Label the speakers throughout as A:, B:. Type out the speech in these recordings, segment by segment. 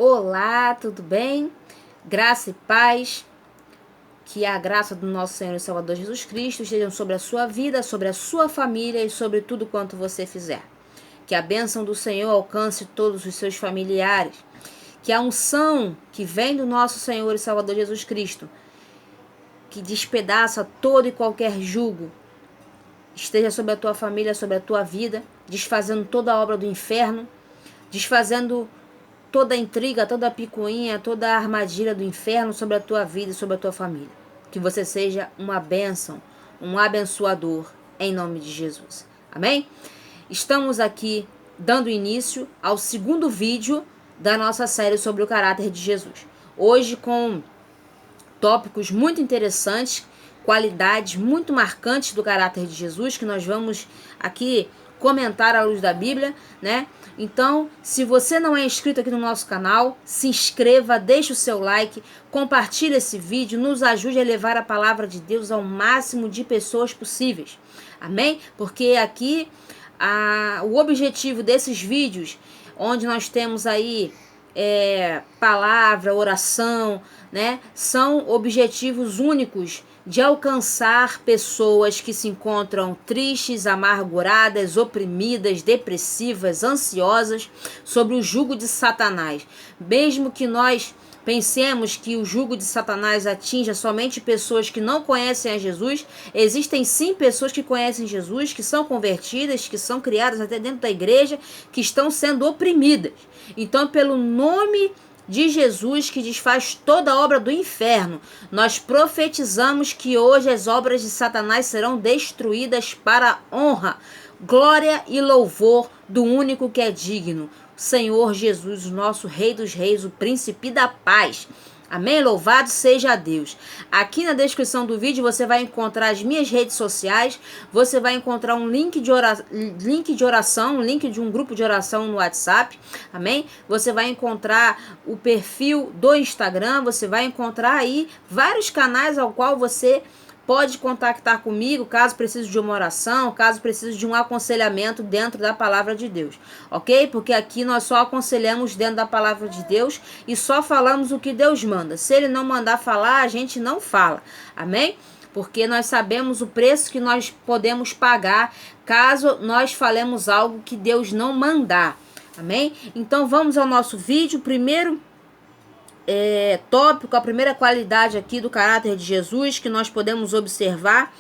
A: Olá, tudo bem? Graça e paz, que a graça do nosso Senhor e Salvador Jesus Cristo estejam sobre a sua vida, sobre a sua família e sobre tudo quanto você fizer. Que a bênção do Senhor alcance todos os seus familiares. Que a unção que vem do nosso Senhor e Salvador Jesus Cristo, que despedaça todo e qualquer jugo, esteja sobre a tua família, sobre a tua vida, desfazendo toda a obra do inferno, desfazendo toda a intriga, toda a picuinha, toda a armadilha do inferno sobre a tua vida e sobre a tua família. Que você seja uma bênção, um abençoador, em nome de Jesus. Amém? Estamos aqui dando início ao segundo vídeo da nossa série sobre o caráter de Jesus. Hoje com tópicos muito interessantes, qualidades muito marcantes do caráter de Jesus, que nós vamos aqui comentar à luz da Bíblia, né? Então, se você não é inscrito aqui no nosso canal, se inscreva, deixe o seu like, compartilhe esse vídeo, nos ajude a levar a palavra de Deus ao máximo de pessoas possíveis. Amém? Porque aqui o objetivo desses vídeos, onde nós temos aí palavra, oração, né? São objetivos únicos de alcançar pessoas que se encontram tristes, amarguradas, oprimidas, depressivas, ansiosas, sobre o jugo de Satanás. Mesmo que nós pensemos que o jugo de Satanás atinja somente pessoas que não conhecem a Jesus, existem sim pessoas que conhecem Jesus, que são convertidas, que são criadas até dentro da igreja, que estão sendo oprimidas. Então, pelo nome de Jesus, que desfaz toda a obra do inferno, nós profetizamos que hoje as obras de Satanás serão destruídas para a honra, glória e louvor do único que é digno, Senhor Jesus, o nosso Rei dos Reis, o Príncipe da Paz. Amém? Louvado seja Deus. Aqui na descrição do vídeo você vai encontrar as minhas redes sociais, você vai encontrar um link de oração, um link de um grupo de oração no WhatsApp, amém? Você vai encontrar o perfil do Instagram, você vai encontrar aí vários canais ao qual você pode contactar comigo caso precise de uma oração, caso precise de um aconselhamento dentro da palavra de Deus, ok? Porque aqui nós só aconselhamos dentro da palavra de Deus e só falamos o que Deus manda. Se Ele não mandar falar, a gente não fala, amém? Porque nós sabemos o preço que nós podemos pagar caso nós falemos algo que Deus não mandar, amém? Então vamos ao nosso vídeo. Primeiro tópico, a primeira qualidade aqui do caráter de Jesus que nós podemos observar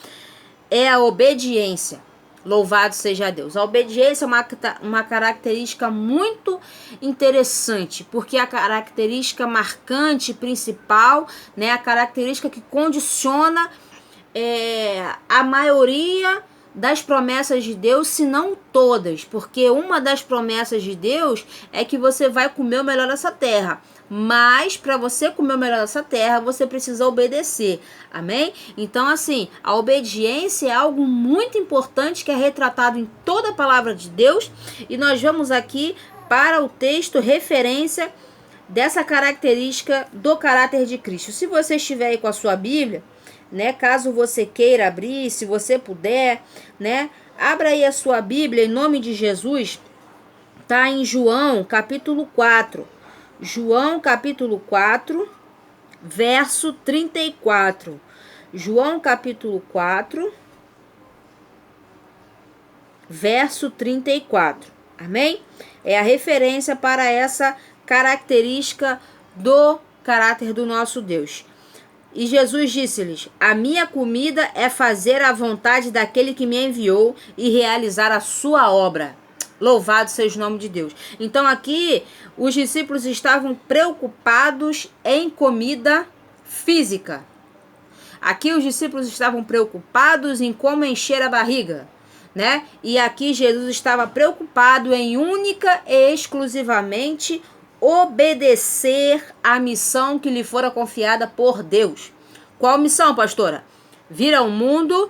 A: é a obediência. Louvado seja Deus. A obediência é uma característica muito interessante, porque a característica marcante, principal, né, a característica que condiciona a maioria das promessas de Deus, se não todas, porque uma das promessas de Deus é que você vai comer o melhor dessa terra. Mas para você comer o melhor dessa terra, você precisa obedecer. Amém? Então, assim, a obediência é algo muito importante que é retratado em toda a palavra de Deus. E nós vamos aqui para o texto referência dessa característica do caráter de Cristo. Se você estiver aí com a sua Bíblia, né, caso você queira abrir, se você puder, né, abra aí a sua Bíblia em nome de Jesus. Tá em João, capítulo 4. João capítulo 4, verso 34. João capítulo 4, verso 34. Amém? É a referência para essa característica do caráter do nosso Deus. E Jesus disse-lhes: a minha comida é fazer a vontade daquele que me enviou e realizar a sua obra. Louvado seja o nome de Deus. Então aqui os discípulos estavam preocupados em comida física. Aqui os discípulos estavam preocupados em como encher a barriga, né? E aqui Jesus estava preocupado em única e exclusivamente obedecer à missão que lhe fora confiada por Deus. Qual missão, pastora? Vir ao mundo,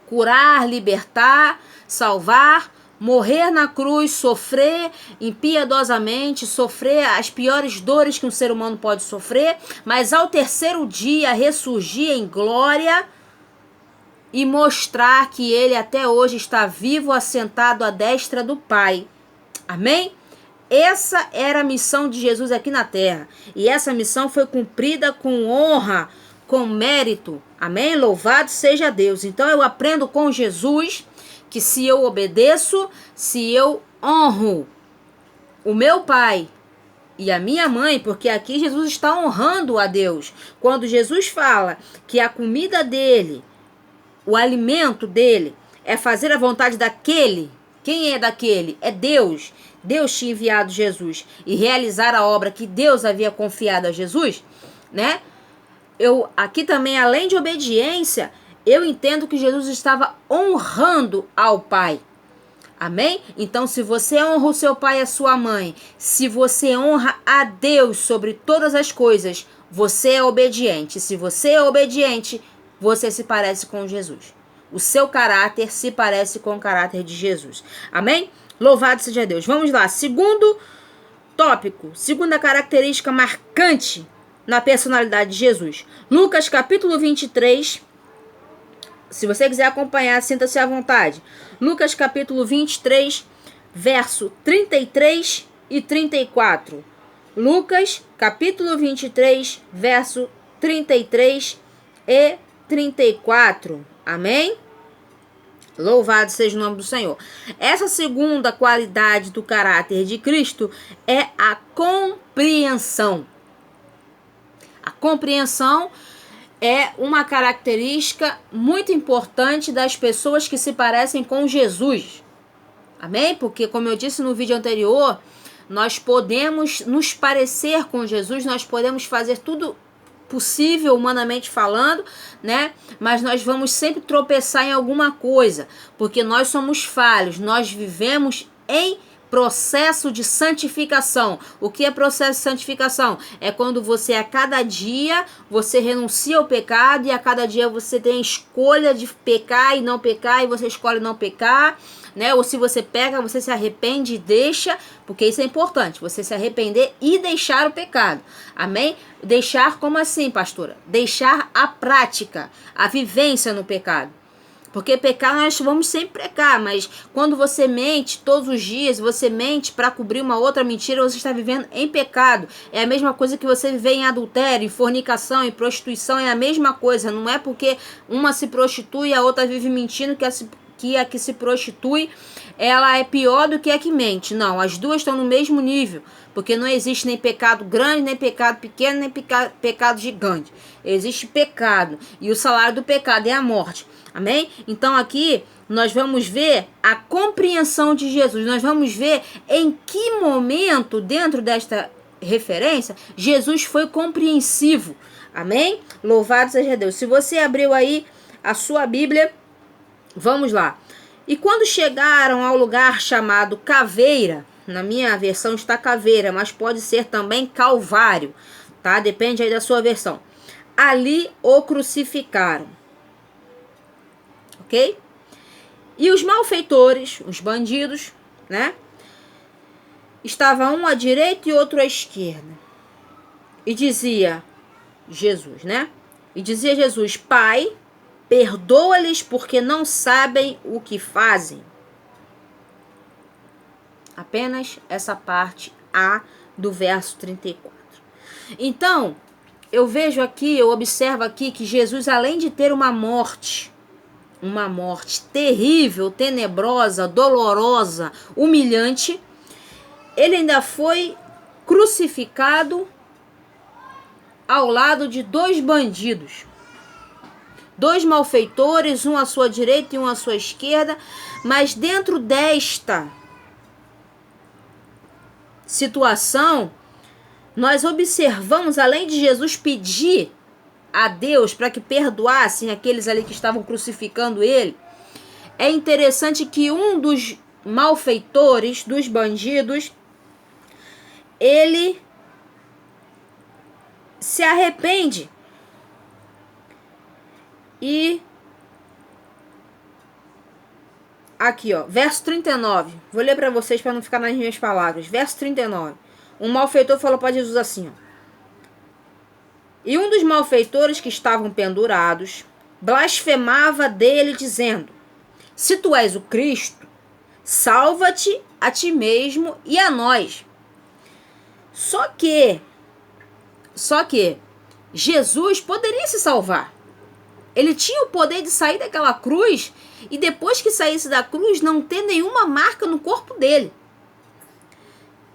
A: curar, libertar, salvar, morrer na cruz, sofrer impiedosamente, sofrer as piores dores que um ser humano pode sofrer, mas ao terceiro dia ressurgir em glória e mostrar que ele até hoje está vivo, assentado à destra do Pai. Amém? Essa era a missão de Jesus aqui na terra. E essa missão foi cumprida com honra, com mérito. Amém? Louvado seja Deus. Então eu aprendo com Jesus que se eu obedeço, se eu honro o meu pai e a minha mãe, porque aqui Jesus está honrando a Deus. Quando Jesus fala que a comida dele, o alimento dele, é fazer a vontade daquele. Quem é daquele? É Deus. Deus tinha enviado Jesus e realizar a obra que Deus havia confiado a Jesus, né? Eu aqui também, além de obediência, eu entendo que Jesus estava honrando ao Pai. Amém? Então, se você honra o seu pai e a sua mãe, se você honra a Deus sobre todas as coisas, você é obediente. Se você é obediente, você se parece com Jesus. O seu caráter se parece com o caráter de Jesus. Amém? Louvado seja Deus. Vamos lá. Segundo tópico, segunda característica marcante na personalidade de Jesus. Lucas capítulo 23. Se você quiser acompanhar, sinta-se à vontade. Lucas capítulo 23, verso 33 e 34. Lucas capítulo 23, verso 33 e 34. Amém? Louvado seja o nome do Senhor. Essa segunda qualidade do caráter de Cristo é a compreensão. A compreensão é uma característica muito importante das pessoas que se parecem com Jesus. Amém? Porque, como eu disse no vídeo anterior, nós podemos nos parecer com Jesus, nós podemos fazer tudo possível humanamente falando, né? Mas nós vamos sempre tropeçar em alguma coisa, porque nós somos falhos, nós vivemos em processo de santificação. O que é processo de santificação? É quando você a cada dia você renuncia ao pecado e a cada dia você tem a escolha de pecar e não pecar e você escolhe não pecar, né? Ou se você peca, você se arrepende e deixa, porque isso é importante, você se arrepender e deixar o pecado. Amém? Deixar como assim, pastora? Deixar a prática, a vivência no pecado. Porque pecar, nós vamos sempre pecar, mas quando você mente todos os dias, você mente para cobrir uma outra mentira, você está vivendo em pecado. É a mesma coisa que você viver em adultério, em fornicação, em prostituição, é a mesma coisa. Não é porque uma se prostitui e a outra vive mentindo que a que se prostitui, ela é pior do que a que mente. Não, as duas estão no mesmo nível, porque não existe nem pecado grande, nem pecado pequeno, nem pecado gigante. Existe pecado, e o salário do pecado é a morte. Amém? Então aqui nós vamos ver a compreensão de Jesus. Nós vamos ver em que momento dentro desta referência Jesus foi compreensivo. Amém? Louvado seja Deus. Se você abriu aí a sua Bíblia, vamos lá. E quando chegaram ao lugar chamado Caveira, na minha versão está Caveira, mas pode ser também Calvário, tá? Depende aí da sua versão. Ali o crucificaram. Ok? E os malfeitores, os bandidos, né? Estavam um à direita e outro à esquerda. E dizia Jesus, né? E dizia Jesus: Pai, perdoa-lhes porque não sabem o que fazem. Apenas essa parte A do verso 34. Então, eu vejo aqui, eu observo aqui que Jesus, além de ter uma morte terrível, tenebrosa, dolorosa, humilhante, ele ainda foi crucificado ao lado de dois bandidos. Dois malfeitores, um à sua direita e um à sua esquerda, mas dentro desta situação, nós observamos, além de Jesus pedir a Deus para que perdoassem aqueles ali que estavam crucificando ele, é interessante que um dos malfeitores, dos bandidos, ele se arrepende. E aqui, ó, verso 39. Vou ler para vocês para não ficar nas minhas palavras. Verso 39. Um malfeitor falou para Jesus assim, ó: E um dos malfeitores que estavam pendurados blasfemava dele, dizendo: Se tu és o Cristo, salva-te a ti mesmo e a nós. Só que Jesus poderia se salvar. Ele tinha o poder de sair daquela cruz e depois que saísse da cruz não ter nenhuma marca no corpo dele.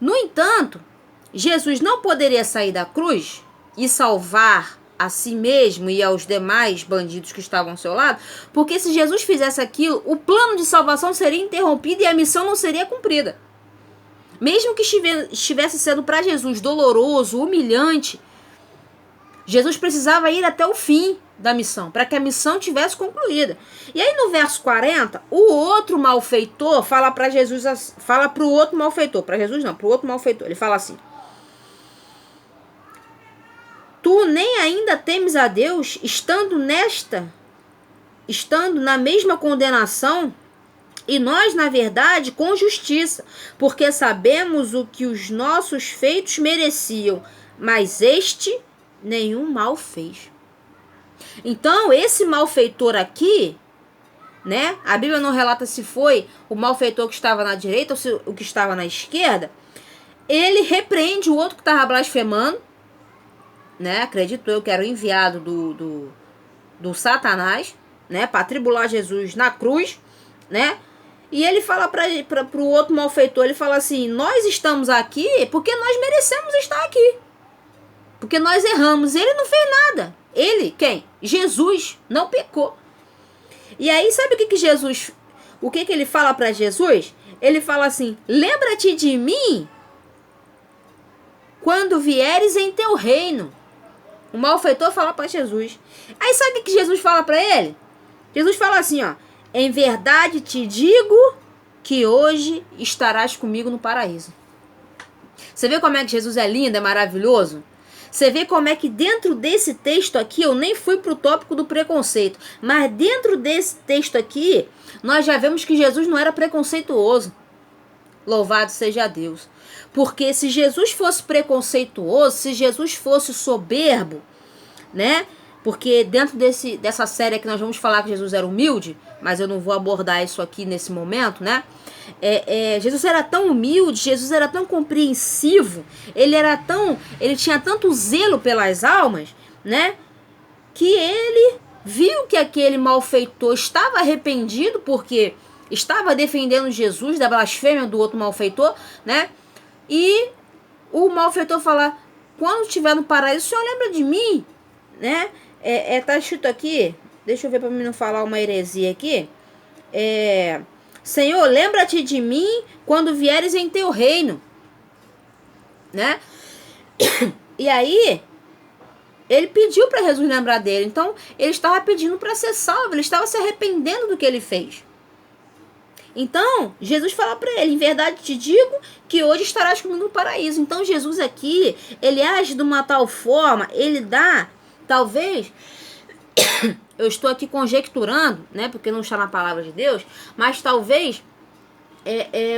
A: No entanto, Jesus não poderia sair da cruz e salvar a si mesmo e aos demais bandidos que estavam ao seu lado, porque se Jesus fizesse aquilo, o plano de salvação seria interrompido e a missão não seria cumprida. Mesmo que estivesse sendo para Jesus doloroso, humilhante, Jesus precisava ir até o fim da missão, para que a missão tivesse concluída. E aí no verso 40, o outro malfeitor fala para Jesus, fala para o outro malfeitor, para Jesus não, para o outro malfeitor, ele fala assim: tu nem ainda temes a Deus, estando na mesma condenação, e nós, na verdade, com justiça, porque sabemos o que os nossos feitos mereciam, mas este nenhum mal fez. Então, esse malfeitor aqui, né? A Bíblia não relata se foi o malfeitor que estava na direita ou se o que estava na esquerda. Ele repreende o outro que estava blasfemando, né? Acredito eu que era o enviado do Satanás, né? Para tribular Jesus na cruz, né? E ele fala para o outro malfeitor, ele fala assim: nós estamos aqui porque nós merecemos estar aqui. Porque nós erramos. Ele não fez nada. Ele, quem? Jesus não pecou. E aí, sabe o que Jesus... O que ele fala para Jesus? Ele fala assim: lembra-te de mim quando vieres em teu reino. O malfeitor fala para Jesus. Aí sabe o que Jesus fala para ele? Jesus fala assim, ó: em verdade te digo que hoje estarás comigo no paraíso. Você vê como é que Jesus é lindo, é maravilhoso? Você vê como é que dentro desse texto aqui, eu nem fui para o tópico do preconceito, mas dentro desse texto aqui, nós já vemos que Jesus não era preconceituoso. Louvado seja Deus. Porque se Jesus fosse preconceituoso, se Jesus fosse soberbo, né? Porque dentro dessa série aqui nós vamos falar que Jesus era humilde, mas eu não vou abordar isso aqui nesse momento, né? Jesus era tão humilde, Jesus era tão compreensivo, ele tinha tanto zelo pelas almas, né? Que ele viu que aquele malfeitor estava arrependido porque estava defendendo Jesus da blasfêmia do outro malfeitor, né? E o malfeitor fala: quando estiver no paraíso, o senhor lembra de mim, né? Tá escrito aqui, deixa eu ver para mim não falar uma heresia aqui. Senhor, lembra-te de mim quando vieres em teu reino, né? E aí ele pediu para Jesus lembrar dele. Então ele estava pedindo para ser salvo, ele estava se arrependendo do que ele fez. Então Jesus fala para ele: em verdade te digo que hoje estarás comigo no paraíso. Então Jesus aqui, ele age de uma tal forma, ele dá, talvez, eu estou aqui conjecturando, né, porque não está na palavra de Deus, mas talvez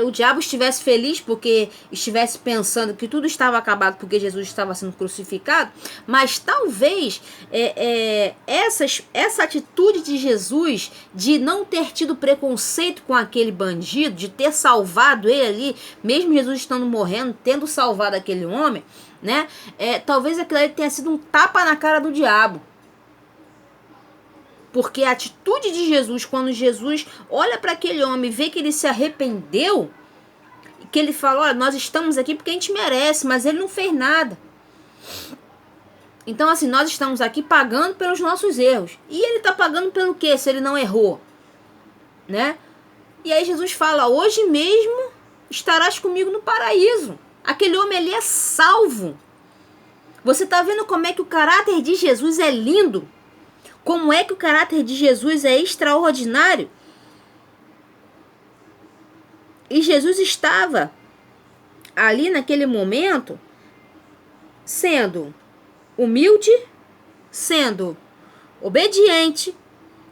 A: o diabo estivesse feliz porque estivesse pensando que tudo estava acabado porque Jesus estava sendo crucificado, mas talvez essa atitude de Jesus de não ter tido preconceito com aquele bandido, de ter salvado ele ali, mesmo Jesus estando morrendo, tendo salvado aquele homem, né, talvez aquilo ali tenha sido um tapa na cara do diabo. Porque a atitude de Jesus, quando Jesus olha para aquele homem e vê que ele se arrependeu, que ele fala: olha, nós estamos aqui porque a gente merece, mas ele não fez nada. Então, assim, nós estamos aqui pagando pelos nossos erros. E ele está pagando pelo quê, se ele não errou? Né? E aí Jesus fala: hoje mesmo estarás comigo no paraíso. Aquele homem ali é salvo. Você está vendo como é que o caráter de Jesus é lindo? Como é que o caráter de Jesus é extraordinário? E Jesus estava ali naquele momento sendo humilde, sendo obediente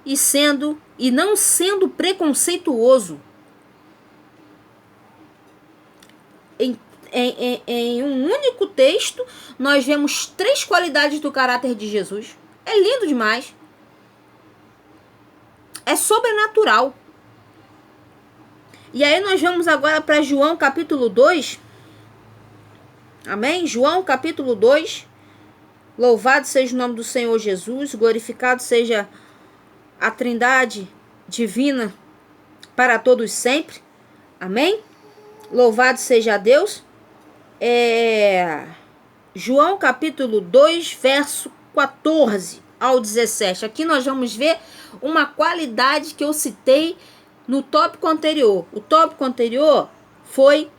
A: e não sendo preconceituoso. Em um único texto, nós vemos 3 qualidades do caráter de Jesus. É lindo demais. É sobrenatural. E aí nós vamos agora para João capítulo 2. Amém? João capítulo 2. Louvado seja o nome do Senhor Jesus, glorificado seja a Trindade divina para todos sempre. Amém? Louvado seja Deus. João capítulo 2, verso 14 ao 17. Aqui nós vamos ver uma qualidade que eu citei no tópico anterior. O tópico anterior foi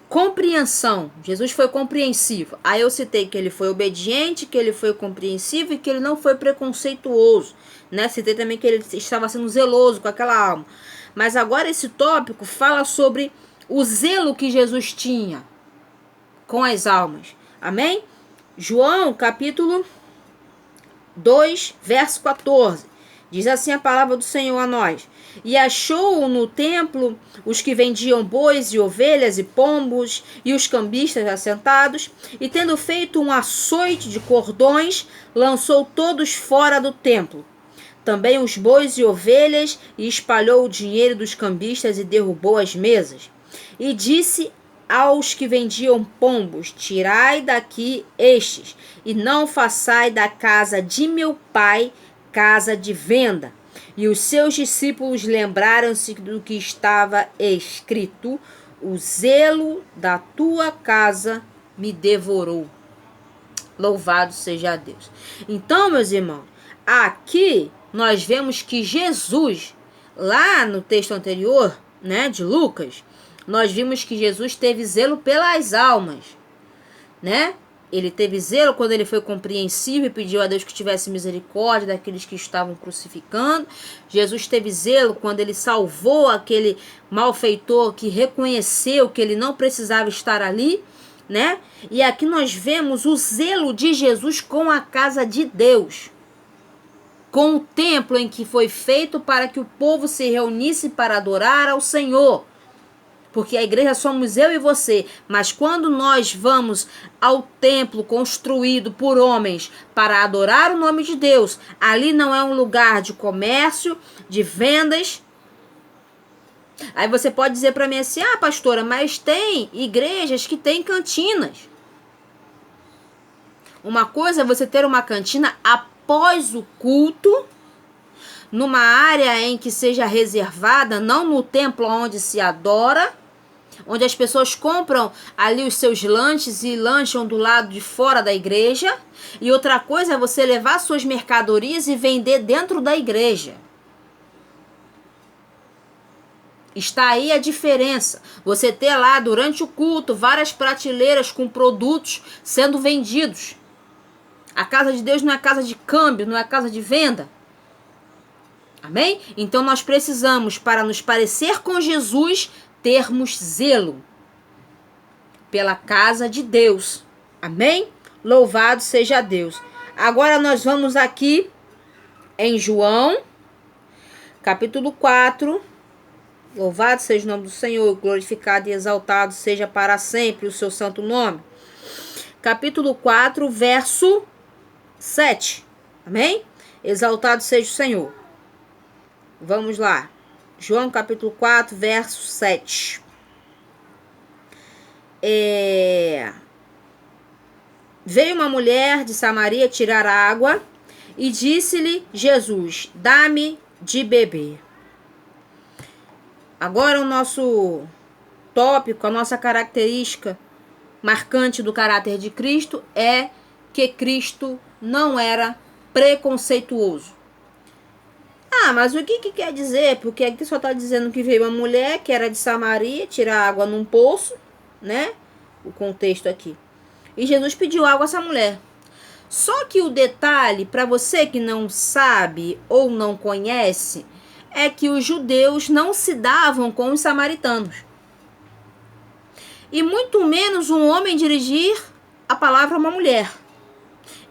A: compreensão. Jesus foi compreensivo. Aí eu citei que ele foi obediente, que ele foi compreensivo e que ele não foi preconceituoso, né? Citei também que ele estava sendo zeloso com aquela alma. Mas agora esse tópico fala sobre o zelo que Jesus tinha com as almas. Amém? João capítulo 2, verso 14. Diz assim a palavra do Senhor a nós: e achou no templo os que vendiam bois e ovelhas e pombos e os cambistas assentados, e tendo feito um açoite de cordões, lançou todos fora do templo, também os bois e ovelhas, e espalhou o dinheiro dos cambistas e derrubou as mesas. E disse aos que vendiam pombos: tirai daqui estes, e não façai da casa de meu pai casa de venda. E os seus discípulos lembraram-se do que estava escrito: o zelo da tua casa me devorou. Louvado seja Deus. Então, meus irmãos, aqui nós vemos que Jesus, lá no texto anterior, né, de Lucas, nós vimos que Jesus teve zelo pelas almas, né? Ele teve zelo quando ele foi compreensivo e pediu a Deus que tivesse misericórdia daqueles que estavam crucificando. Jesus teve zelo quando ele salvou aquele malfeitor que reconheceu que ele não precisava estar ali, né? E aqui nós vemos o zelo de Jesus com a casa de Deus, com o templo em que foi feito para que o povo se reunisse para adorar ao Senhor. Porque a igreja somos eu e você, mas quando nós vamos ao templo construído por homens para adorar o nome de Deus, ali não é um lugar de comércio, de vendas. Aí você pode dizer para mim assim: ah, pastora, mas tem igrejas que têm cantinas. Uma coisa é você ter uma cantina após o culto, numa área em que seja reservada, não no templo onde se adora, onde as pessoas compram ali os seus lanches e lancham do lado de fora da igreja. E outra coisa é você levar suas mercadorias e vender dentro da igreja. Está aí a diferença. Você ter lá durante o culto várias prateleiras com produtos sendo vendidos. A casa de Deus não é casa de câmbio, não é casa de venda. Amém? Então nós precisamos, para nos parecer com Jesus, termos zelo pela casa de Deus. Amém? Louvado seja Deus. Agora nós vamos aqui em João, capítulo 4. Louvado seja o nome do Senhor, glorificado e exaltado seja para sempre o seu santo nome. Capítulo 4, verso 7. Amém? Exaltado seja o Senhor. Vamos lá. João capítulo 4, verso 7. Veio uma mulher de Samaria tirar água e disse-lhe Jesus: dá-me de beber. Agora o nosso tópico, a nossa característica marcante do caráter de Cristo é que Cristo não era preconceituoso. Ah, mas o que quer dizer? Porque aqui só está dizendo que veio uma mulher que era de Samaria tirar água num poço, né? O contexto aqui. E Jesus pediu água a essa mulher. Só que o detalhe, para você que não sabe ou não conhece, é que os judeus não se davam com os samaritanos. E muito menos um homem dirigir a palavra a uma mulher.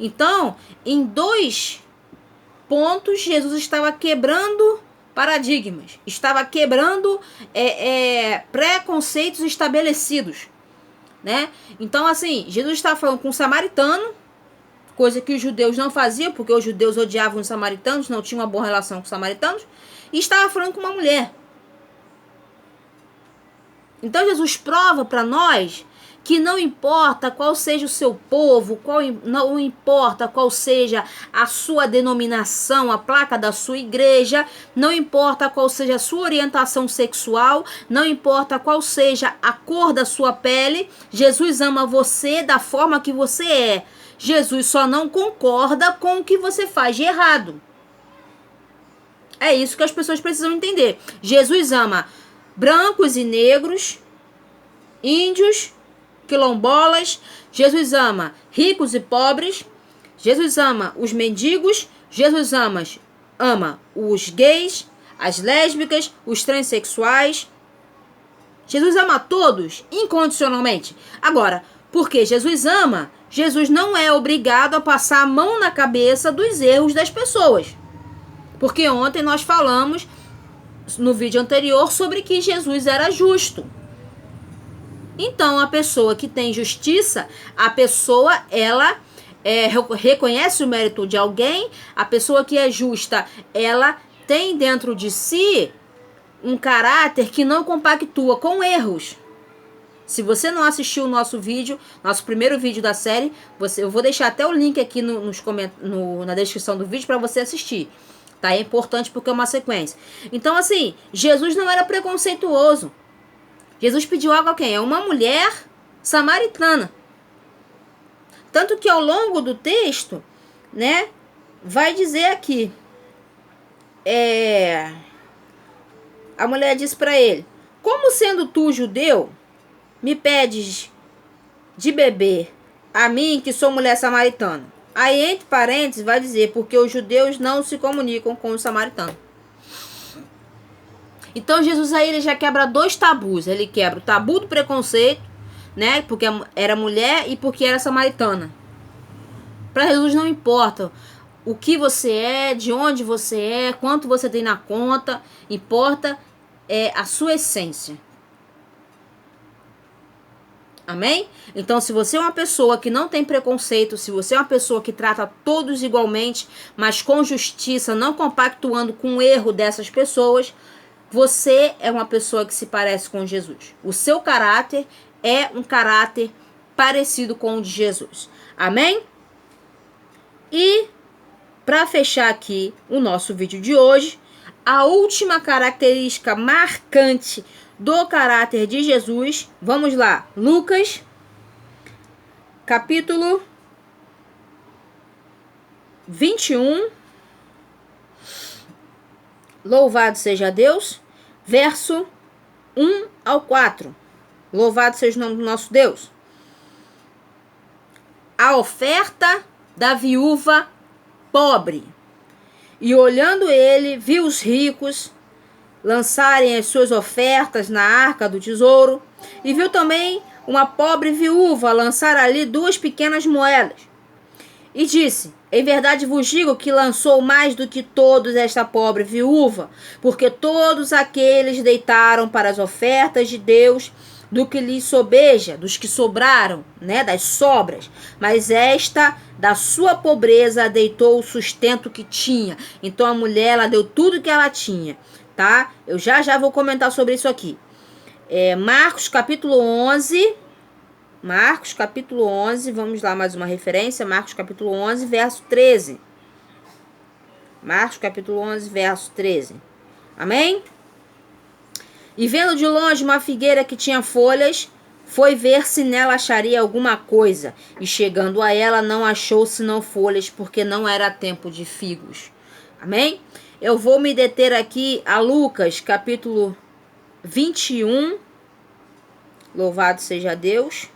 A: Então, em dois pontos, Jesus estava quebrando paradigmas, estava quebrando preconceitos estabelecidos, né? Então, assim, Jesus estava falando com um samaritano, coisa que os judeus não faziam, porque os judeus odiavam os samaritanos, não tinham uma boa relação com os samaritanos, e estava falando com uma mulher. Então, Jesus prova para nós que não importa qual seja o seu povo, não importa qual seja a sua denominação, a placa da sua igreja, não importa qual seja a sua orientação sexual, não importa qual seja a cor da sua pele, Jesus ama você da forma que você é. Jesus só não concorda com o que você faz de errado. É isso que as pessoas precisam entender. Jesus ama brancos e negros, índios, quilombolas. Jesus ama ricos e pobres. Jesus ama os mendigos. Jesus ama os gays, as lésbicas, os transexuais. Jesus ama todos incondicionalmente. Agora, porque Jesus ama, Jesus não é obrigado a passar a mão na cabeça dos erros das pessoas. Porque ontem nós falamos no vídeo anterior sobre que Jesus era justo. Então, a pessoa que tem justiça, a pessoa, ela reconhece o mérito de alguém. A pessoa que é justa, ela tem dentro de si um caráter que não compactua com erros. Se você não assistiu o nosso vídeo, nosso primeiro vídeo da série, eu vou deixar até o link aqui na descrição do vídeo para você assistir. Tá? É importante porque é uma sequência. Então, assim, Jesus não era preconceituoso. Jesus pediu água a quem? É uma mulher samaritana. Tanto que ao longo do texto, né, vai dizer aqui, a mulher disse para ele: como sendo tu judeu, me pedes de beber a mim, que sou mulher samaritana? Aí, entre parênteses, vai dizer, porque os judeus não se comunicam com os samaritanos. Então, Jesus aí ele já quebra dois tabus. Ele quebra o tabu do preconceito, né? Porque era mulher e porque era samaritana. Para Jesus não importa o que você é, de onde você é, quanto você tem na conta. Importa a sua essência. Amém? Então, se você é uma pessoa que não tem preconceito, se você é uma pessoa que trata todos igualmente, mas com justiça, não compactuando com o erro dessas pessoas, você é uma pessoa que se parece com Jesus. O seu caráter é um caráter parecido com o de Jesus. Amém? E, para fechar aqui o nosso vídeo de hoje, a última característica marcante do caráter de Jesus, vamos lá, Lucas, capítulo 21, louvado seja Deus, verso 1 ao 4, louvado seja o nome do nosso Deus. A oferta da viúva pobre. E olhando ele, viu os ricos lançarem as suas ofertas na arca do tesouro, e viu também uma pobre viúva lançar ali 2 pequenas moedas. E disse: em verdade vos digo que lançou mais do que todos esta pobre viúva, porque todos aqueles deitaram para as ofertas de Deus do que lhes sobeja, dos que sobraram, né, das sobras, mas esta, da sua pobreza, deitou o sustento que tinha. Então a mulher, ela deu tudo que ela tinha. Tá? Eu já vou comentar sobre isso aqui. Marcos capítulo 11. Marcos capítulo 11. Vamos lá, mais uma referência. Marcos capítulo 11, verso 13. Marcos capítulo 11, verso 13. Amém? E vendo de longe uma figueira que tinha folhas, foi ver se nela acharia alguma coisa. E chegando a ela, não achou senão folhas, porque não era tempo de figos. Amém? Eu vou me deter aqui a Lucas, capítulo 21. Louvado seja Deus.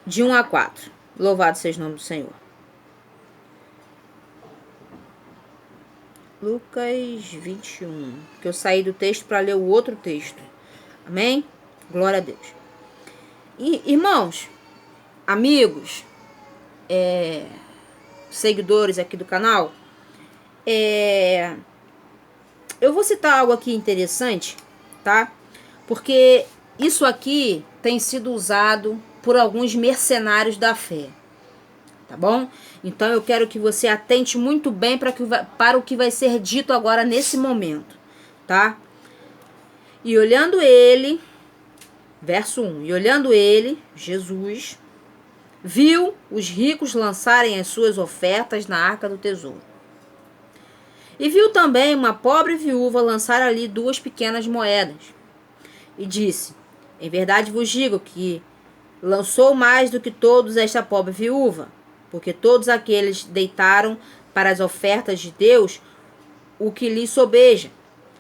A: De 1 a 4. Louvado seja o nome do Senhor. Lucas 21. Que eu saí do texto para ler o outro texto. Amém? Glória a Deus. E, irmãos, amigos, seguidores aqui do canal, eu vou citar algo aqui interessante, tá? Porque isso aqui tem sido usado por alguns mercenários da fé, tá bom? Então eu quero que você atente muito bem para o que vai ser dito agora nesse momento, tá? E olhando ele, Verso 1. E olhando ele, Jesus, viu os ricos lançarem as suas ofertas na arca do tesouro. E viu também uma pobre viúva lançar ali 2 pequenas moedas. E disse: em verdade vos digo que lançou mais do que todos esta pobre viúva, porque todos aqueles deitaram para as ofertas de Deus o que lhe sobeja,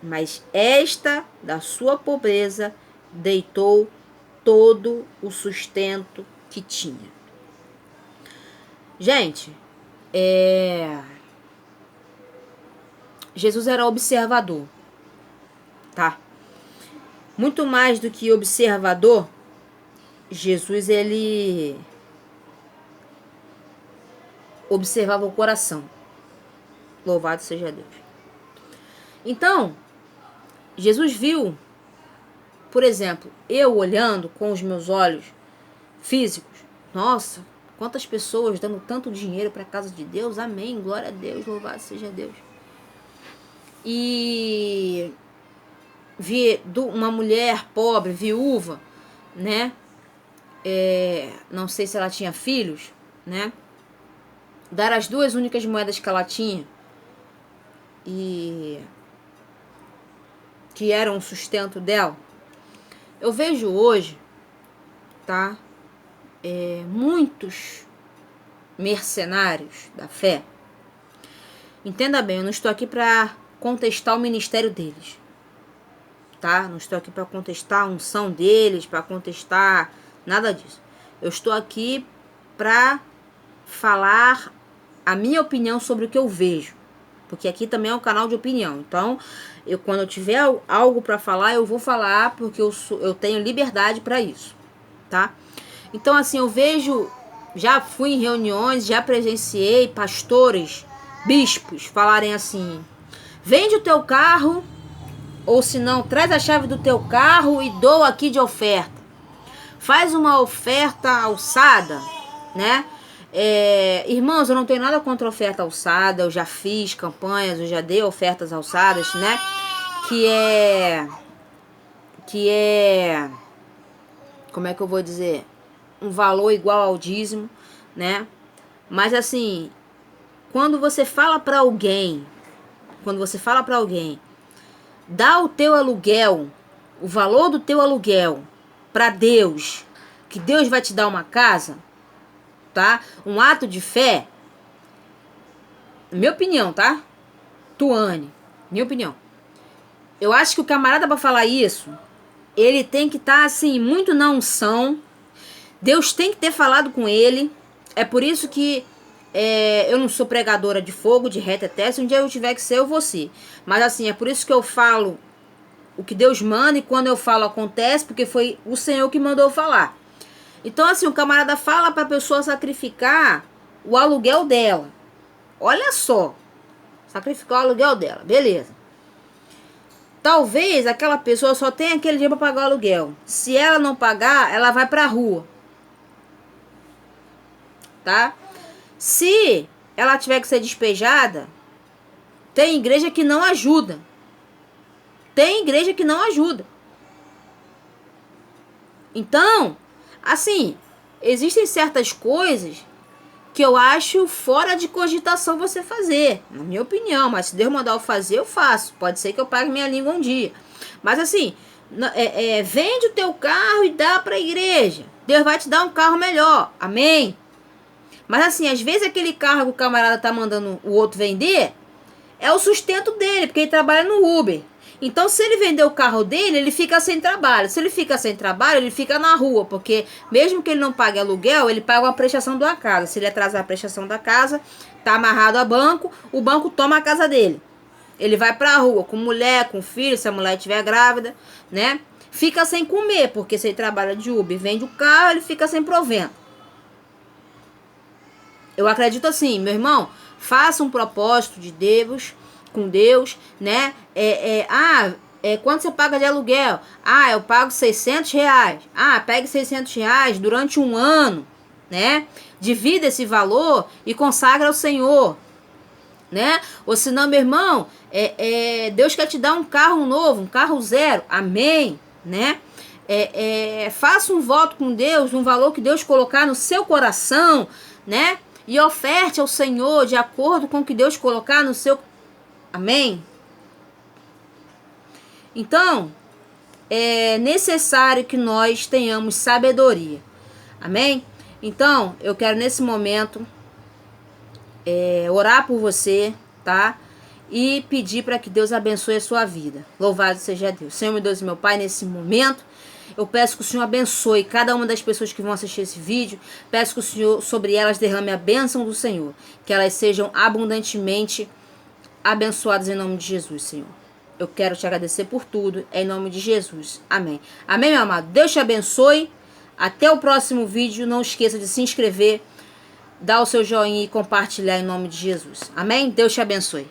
A: mas esta, da sua pobreza, deitou todo o sustento que tinha. Gente, Jesus era observador, tá? Muito mais do que observador, Jesus, ele observava o coração. Louvado seja Deus. Então, Jesus viu, por exemplo, eu olhando com os meus olhos físicos, nossa, quantas pessoas dando tanto dinheiro para a casa de Deus, amém, glória a Deus, louvado seja Deus. E vi uma mulher pobre, viúva, né? Não sei se ela tinha filhos, né? Dar as 2 únicas moedas que ela tinha e que eram o sustento dela. Eu vejo hoje, tá? Muitos mercenários da fé. Entenda bem, eu não estou aqui para contestar o ministério deles, tá? Não estou aqui para contestar a unção deles, para contestar nada disso. Eu estou aqui para falar a minha opinião sobre o que eu vejo, porque aqui também é um canal de opinião. Então, quando eu tiver algo para falar, eu vou falar, porque eu tenho liberdade para isso, tá? Então, assim, eu vejo, já fui em reuniões, já presenciei pastores, bispos falarem assim: vende o teu carro, ou se não, traz a chave do teu carro e doa aqui de oferta. Faz uma oferta alçada, né? Irmãos, eu não tenho nada contra oferta alçada, eu já fiz campanhas, eu já dei ofertas alçadas, né? Que é, como é que eu vou dizer? Um valor igual ao dízimo, né? Mas assim, quando você fala para alguém, dá o teu aluguel, o valor do teu aluguel para Deus, que Deus vai te dar uma casa, tá? Um ato de fé, minha opinião, tá? Tuane, minha opinião. Eu acho que o camarada, para falar isso, ele tem que estar assim, muito na unção. Deus tem que ter falado com ele. É por isso que eu não sou pregadora de fogo, de reteté. Se um dia eu tiver que ser, eu vou ser. Mas assim, é por isso que eu falo o que Deus manda, e quando eu falo acontece, porque foi o Senhor que mandou falar. Então assim, o camarada fala para a pessoa sacrificar o aluguel dela. Olha só, sacrificar o aluguel dela, beleza. Talvez aquela pessoa só tenha aquele dia para pagar o aluguel. Se ela não pagar, ela vai para a rua, tá? Se ela tiver que ser despejada, tem igreja que não ajuda. Então, assim, existem certas coisas que eu acho fora de cogitação você fazer, na minha opinião. Mas se Deus mandar eu fazer, eu faço. Pode ser que eu pague minha língua um dia. Mas assim, vende o teu carro e dá para a igreja. Deus vai te dar um carro melhor. Amém? Mas assim, às vezes aquele carro que o camarada tá mandando o outro vender é o sustento dele, porque ele trabalha no Uber. Então, se ele vender o carro dele, ele fica sem trabalho. Se ele fica sem trabalho, ele fica na rua, porque mesmo que ele não pague aluguel, ele paga uma prestação de uma casa. Se ele atrasar a prestação da casa, tá amarrado a banco, o banco toma a casa dele. Ele vai pra rua com mulher, com filho, se a mulher estiver grávida, né? Fica sem comer, porque se ele trabalha de Uber e vende o carro, ele fica sem provento. Eu acredito assim, meu irmão, faça um propósito de Deus, com Deus, né? Quanto você paga de aluguel? Eu pago R$600. Pegue R$600 durante um ano, né? Divida esse valor e consagra ao Senhor, né? Ou senão, meu irmão, Deus quer te dar um carro novo, um carro zero, amém, né? Faça um voto com Deus, um valor que Deus colocar no seu coração, né? E oferte ao Senhor de acordo com o que Deus colocar no seu... Amém? Então, é necessário que nós tenhamos sabedoria. Amém? Então, eu quero nesse momento orar por você, tá? E pedir para que Deus abençoe a sua vida. Louvado seja Deus. Senhor, meu Deus e meu Pai, nesse momento, eu peço que o Senhor abençoe cada uma das pessoas que vão assistir esse vídeo. Peço que o Senhor, sobre elas, derrame a bênção do Senhor. Que elas sejam abundantemente abençoadas em nome de Jesus, Senhor. Eu quero te agradecer por tudo, em nome de Jesus. Amém. Amém, meu amado. Deus te abençoe. Até o próximo vídeo. Não esqueça de se inscrever, dar o seu joinha e compartilhar em nome de Jesus. Amém? Deus te abençoe.